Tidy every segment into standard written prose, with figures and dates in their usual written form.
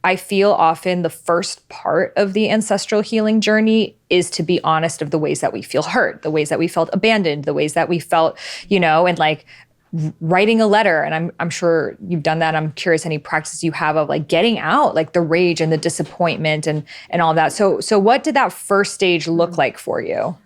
I feel often the first part of the ancestral healing journey is to be honest of the ways that we feel hurt, the ways that we felt abandoned, the ways that we felt, and like writing a letter. And I'm sure you've done that. I'm curious any practices you have of like getting out like the rage and the disappointment and all that. So what did that first stage look like for you?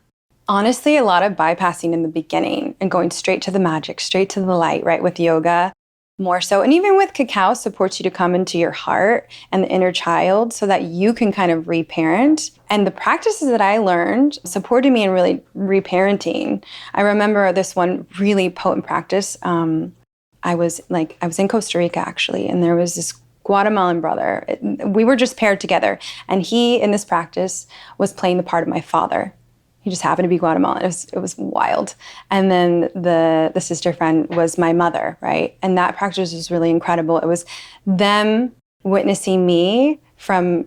Honestly, a lot of bypassing in the beginning and going straight to the magic, straight to the light, right? With yoga, more so. And even with cacao supports you to come into your heart and the inner child so that you can kind of reparent. And the practices that I learned supported me in really reparenting. I remember this one really potent practice. I was in Costa Rica actually, and there was this Guatemalan brother. We were just paired together. And he, in this practice, was playing the part of my father. He just happened to be Guatemalan. It was wild. And then the sister friend was my mother, right? And that practice was really incredible. It was them witnessing me from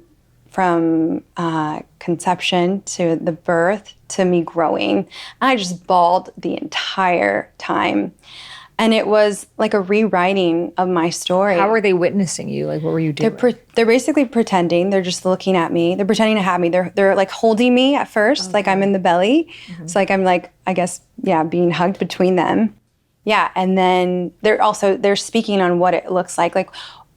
conception to the birth to me growing. And I just bawled the entire time. And it was like a rewriting of my story. How were they witnessing you? Like, what were you doing? They're basically pretending. They're just looking at me. They're pretending to have me. They're like holding me at first, like I'm in the belly. Mm-hmm. So like I'm like, I guess, being hugged between them. Yeah, and then they're speaking on what it looks like. Like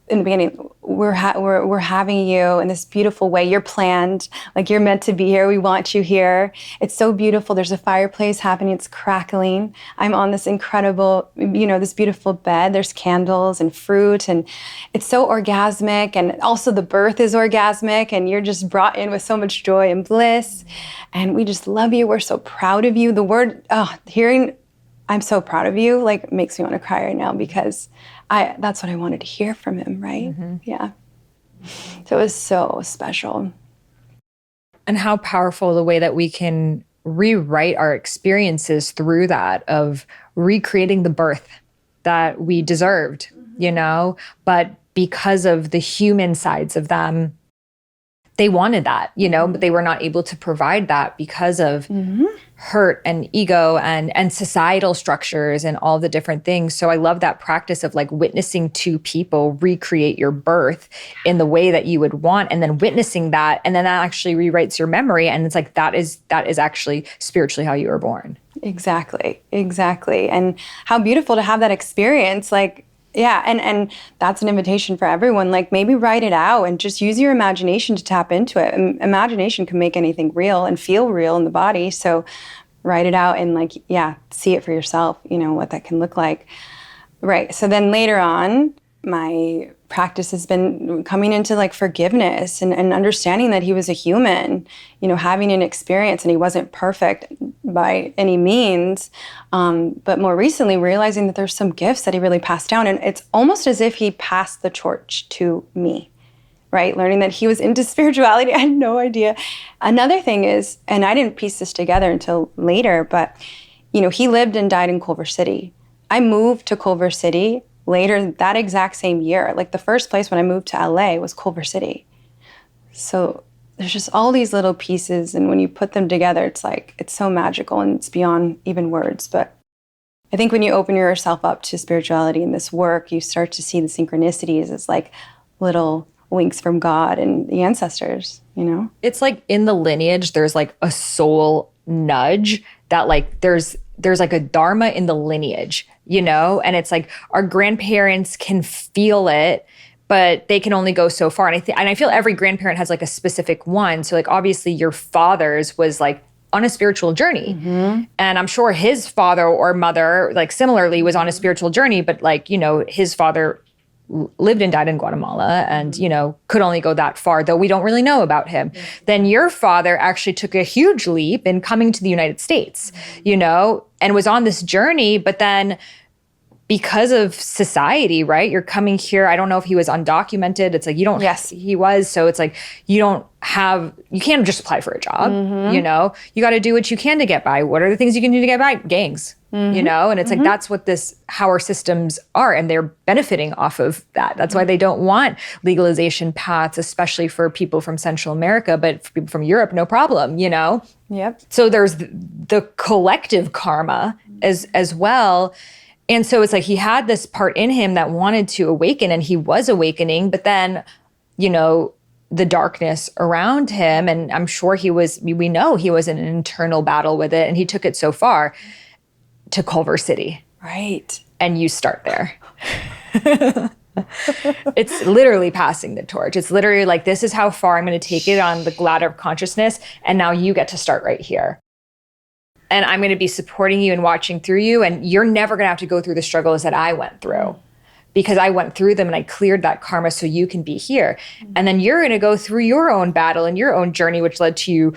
in the beginning, we're having you in this beautiful way. You're planned, like you're meant to be here. We want you here. It's so beautiful. There's a fireplace happening. It's crackling. I'm on this incredible, this beautiful bed. There's candles and fruit, and it's so orgasmic. And also the birth is orgasmic, and you're just brought in with so much joy and bliss. And we just love you. We're so proud of you. The word, hearing, I'm so proud of you, like makes me want to cry right now because that's what I wanted to hear from him, right? Mm-hmm. Yeah. So it was so special. And how powerful the way that we can rewrite our experiences through that of recreating the birth that we deserved, but because of the human sides of them, they wanted that, but they were not able to provide that because of hurt and ego and societal structures and all the different things. So I love that practice of like witnessing two people recreate your birth in the way that you would want, and then witnessing that, and then that actually rewrites your memory. And it's like, that is actually spiritually how you were born. Exactly. And how beautiful to have that experience. Like, yeah, and that's an invitation for everyone. Like maybe write it out and just use your imagination to tap into it. Imagination can make anything real and feel real in the body. So write it out and see it for yourself, what that can look like. Right. So then later on, my practice has been coming into like forgiveness and understanding that he was a human, having an experience, and he wasn't perfect by any means. But more recently, realizing that there's some gifts that he really passed down. And it's almost as if he passed the torch to me, right? Learning that he was into spirituality. I had no idea. Another thing is, and I didn't piece this together until later, but, he lived and died in Culver City. I moved to Culver City later that exact same year. Like the first place when I moved to LA was Culver City. So there's just all these little pieces, and when you put them together, it's like, it's so magical and it's beyond even words. But I think when you open yourself up to spirituality and this work, you start to see the synchronicities as like little winks from God and the ancestors, It's like in the lineage, there's like a soul nudge that like there's like a dharma in the lineage, and it's like our grandparents can feel it, but they can only go so far. And I feel every grandparent has like a specific one. So like obviously your father's was like on a spiritual journey. Mm-hmm. And I'm sure his father or mother like similarly was on a spiritual journey, but like, his father lived and died in Guatemala and, could only go that far, though we don't really know about him. Yeah. Then your father actually took a huge leap in coming to the United States, and was on this journey, but then because of society, right? You're coming here. I don't know if he was undocumented. It's like, you don't, yes, he was. So it's like, you can't just apply for a job, you got to do what you can to get by. What are the things you can do to get by? Gangs, and it's like, that's what how our systems are. And they're benefiting off of that. That's why they don't want legalization paths, especially for people from Central America, but for people from Europe, no problem, Yep. So there's the collective karma as well. And so it's like he had this part in him that wanted to awaken, and he was awakening, but then, the darkness around him. And I'm sure we know he was in an internal battle with it. And he took it so far to Culver City. Right. And you start there. It's literally passing the torch. It's literally like, this is how far I'm going to take it on the ladder of consciousness. And now you get to start right here. And I'm going to be supporting you and watching through you. And you're never going to have to go through the struggles that I went through, because I went through them and I cleared that karma so you can be here. And then you're going to go through your own battle and your own journey, which led to you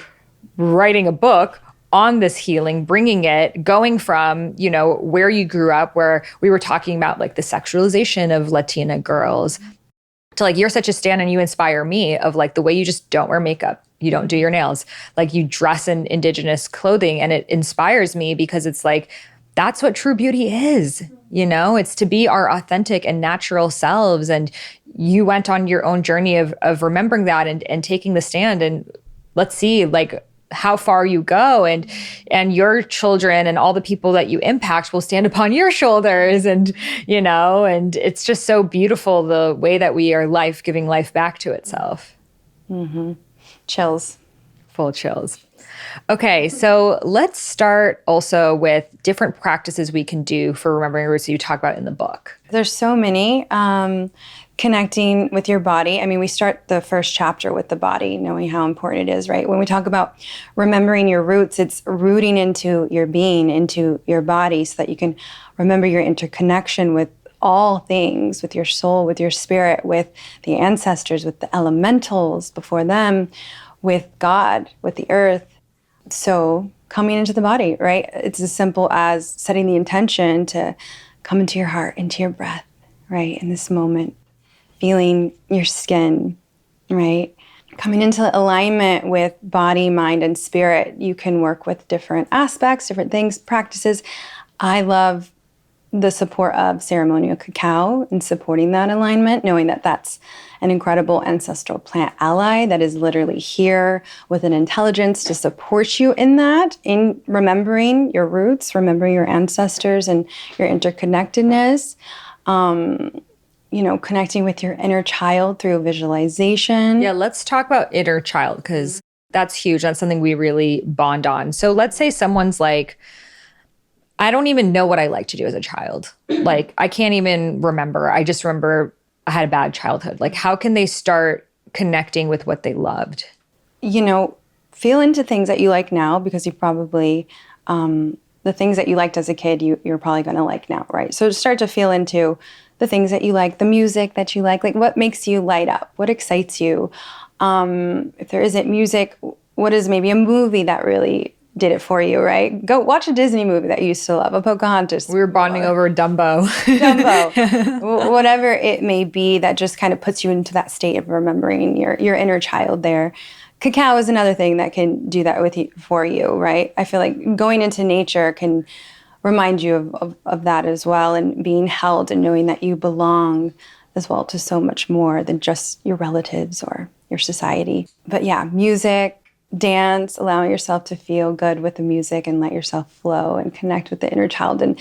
writing a book on this healing, bringing it, going from, where you grew up, where we were talking about like the sexualization of Latina girls, to like, you're such a stand and you inspire me of like the way you just don't wear makeup, you don't do your nails, like you dress in indigenous clothing. And it inspires me because it's like, that's what true beauty is. It's to be our authentic and natural selves. And you went on your own journey of remembering that and taking the stand, and let's see like how far you go, and your children and all the people that you impact will stand upon your shoulders. And, and it's just so beautiful the way that we are giving life back to itself. Mm-hmm. Chills. Full chills. Okay, so let's start also with different practices we can do for remembering roots that you talk about in the book. There's so many. Connecting with your body. I mean, we start the first chapter with the body, knowing how important it is, right? When we talk about remembering your roots, it's rooting into your being, into your body, so that you can remember your interconnection with all things, with your soul, with your spirit, with the ancestors, with the elementals before them, with God, with the earth. So coming into the body, right? It's as simple as setting the intention to come into your heart, into your breath, right? In this moment, feeling your skin, right? Coming into alignment with body, mind, and spirit. You can work with different aspects, different things, practices. I love the support of ceremonial cacao and supporting that alignment, knowing that that's an incredible ancestral plant ally that is literally here with an intelligence to support you in that, in remembering your roots, remembering your ancestors and your interconnectedness. Connecting with your inner child through visualization. Yeah, let's talk about inner child, because that's huge. That's something we really bond on. So let's say someone's like, I don't even know what I like to do as a child. Like, I can't even remember. I just remember I had a bad childhood. Like, how can they start connecting with what they loved? Feel into things that you like now, because you probably, the things that you liked as a kid, you're probably going to like now, right? So start to feel into the things that you like, the music that you like what makes you light up, what excites you. If there isn't music, what is maybe a movie that really did it for you, right? Go watch a Disney movie that you used to love, a Pocahontas. We were bonding over Dumbo. Whatever it may be that just kind of puts you into that state of remembering your inner child there. Cacao is another thing that can do that for you, right? I feel like going into nature can remind you of that as well, and being held and knowing that you belong as well to so much more than just your relatives or your society. But yeah, music, dance, allowing yourself to feel good with the music and let yourself flow and connect with the inner child, and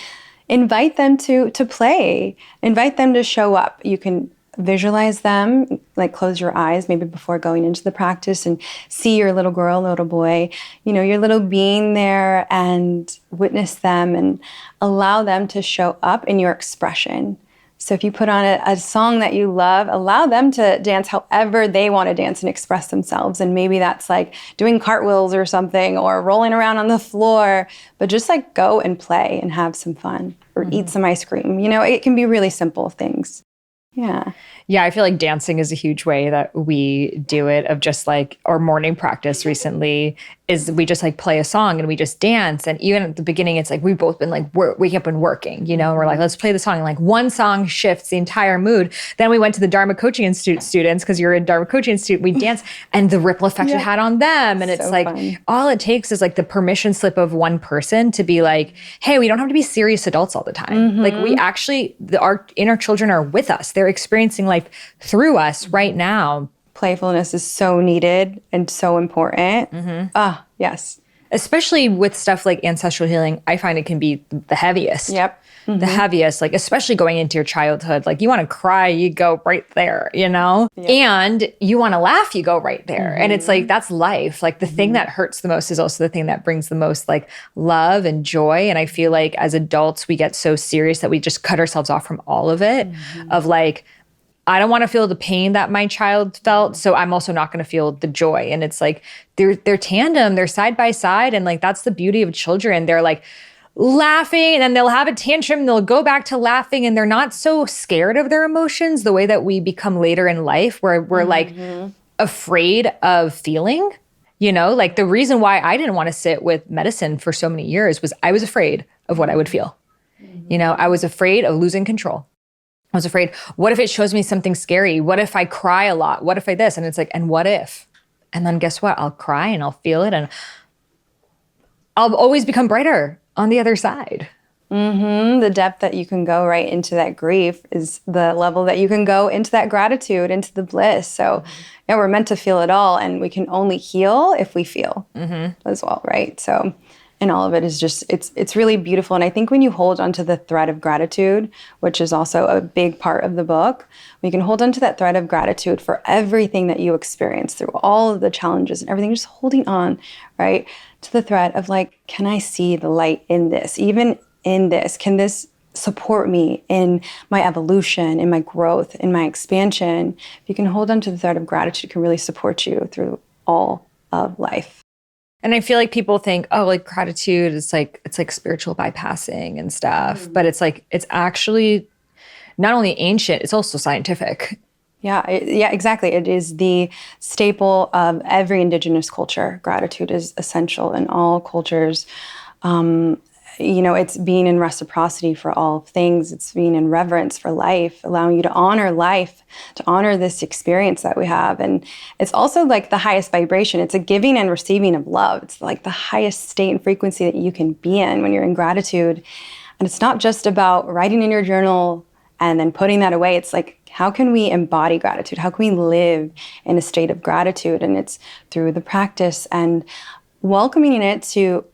invite them to play, invite them to show up. You can visualize them, like close your eyes maybe before going into the practice and see your little girl, little boy, your little being there, and witness them and allow them to show up in your expression. So if you put on a song that you love, allow them to dance however they want to dance and express themselves. And maybe that's like doing cartwheels or something, or rolling around on the floor, but just like go and play and have some fun, or eat some ice cream. It can be really simple things. Yeah. Yeah, I feel like dancing is a huge way that we do it, of just like our morning practice recently is we just like play a song and we just dance. And even at the beginning, it's like we've both been like waking up and working, and we're like, let's play the song. And like one song shifts the entire mood. Then we went to the Dharma Coaching Institute students, because you're in Dharma Coaching Institute, we danced, and the ripple effect it had on them. And it's like, fun. All it takes is like the permission slip of one person to be like, hey, we don't have to be serious adults all the time. Like, we actually, our inner children are with us. They're experiencing life through us right now. Playfulness is so needed and so important. Yes. Especially with stuff like ancestral healing, I find it can be the heaviest. Yep. the heaviest, like especially going into your childhood. Like you want to cry, you go right there, you know? Yeah. And you want to laugh, you go right there. And it's like, that's life. Like the thing that hurts the most is also the thing that brings the most like love and joy. And I feel like as adults, we get so serious that we just cut ourselves off from all of it, of like, I don't want to feel the pain that my child felt, so I'm also not going to feel the joy. And it's like they're tandem, they're side by side, and like that's the beauty of children. They're like laughing, and then they'll have a tantrum, and they'll go back to laughing, and they're not so scared of their emotions the way that we become later in life, where we're like afraid of feeling. You know, like the reason why I didn't want to sit with medicine for so many years was I was afraid of what I would feel. You know, I was afraid of losing control. I was afraid, what if it shows me something scary? What if I cry a lot? What if I this? And it's like, and what if? And then guess what? I'll cry and I'll feel it and I'll always become brighter on the other side. The depth that you can go right into that grief is the level that you can go into that gratitude, into the bliss. So yeah, we're meant to feel it all, and we can only heal if we feel as well, right? So, and all of it is just, it's really beautiful. And I think when you hold onto the thread of gratitude, which is also a big part of the book, we can hold onto that thread of gratitude for everything that you experience through all of the challenges and everything, just holding on, right, to the thread of like, can I see the light in this? Even in this, can this support me in my evolution, in my growth, in my expansion? If you can hold onto the thread of gratitude, it can really support you through all of life. And I feel like people think, oh, like gratitude is like, it's like spiritual bypassing and stuff. But it's like, it's actually not only ancient, it's also scientific. Yeah, exactly. It is the staple of every indigenous culture. Gratitude is essential in all cultures. It's being in reciprocity for all things. It's being in reverence for life, allowing you to honor life, to honor this experience that we have. And it's also like the highest vibration. It's a giving and receiving of love. It's like the highest state and frequency that you can be in when you're in gratitude. And it's not just about writing in your journal and then putting that away. It's like, how can we embody gratitude? How can we live in a state of gratitude? And it's through the practice and welcoming it to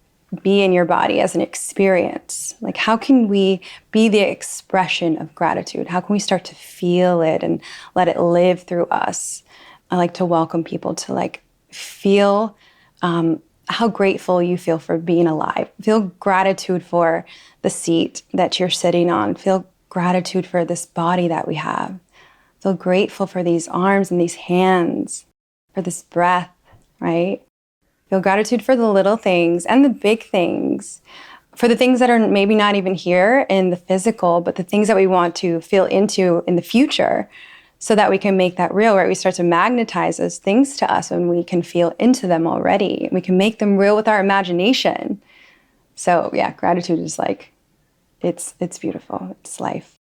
be in your body as an experience. Like, how can we be the expression of gratitude? How can we start to feel it and let it live through us? I like to welcome people to like feel how grateful you feel for being alive. Feel gratitude for the seat that you're sitting on. Feel gratitude for this body that we have. Feel grateful for these arms and these hands, for this breath, right? Feel gratitude for the little things and the big things, for the things that are maybe not even here in the physical, but the things that we want to feel into in the future so that we can make that real, right? We start to magnetize those things to us when we can feel into them already. We can make them real with our imagination. So yeah, gratitude is like, it's beautiful. It's life.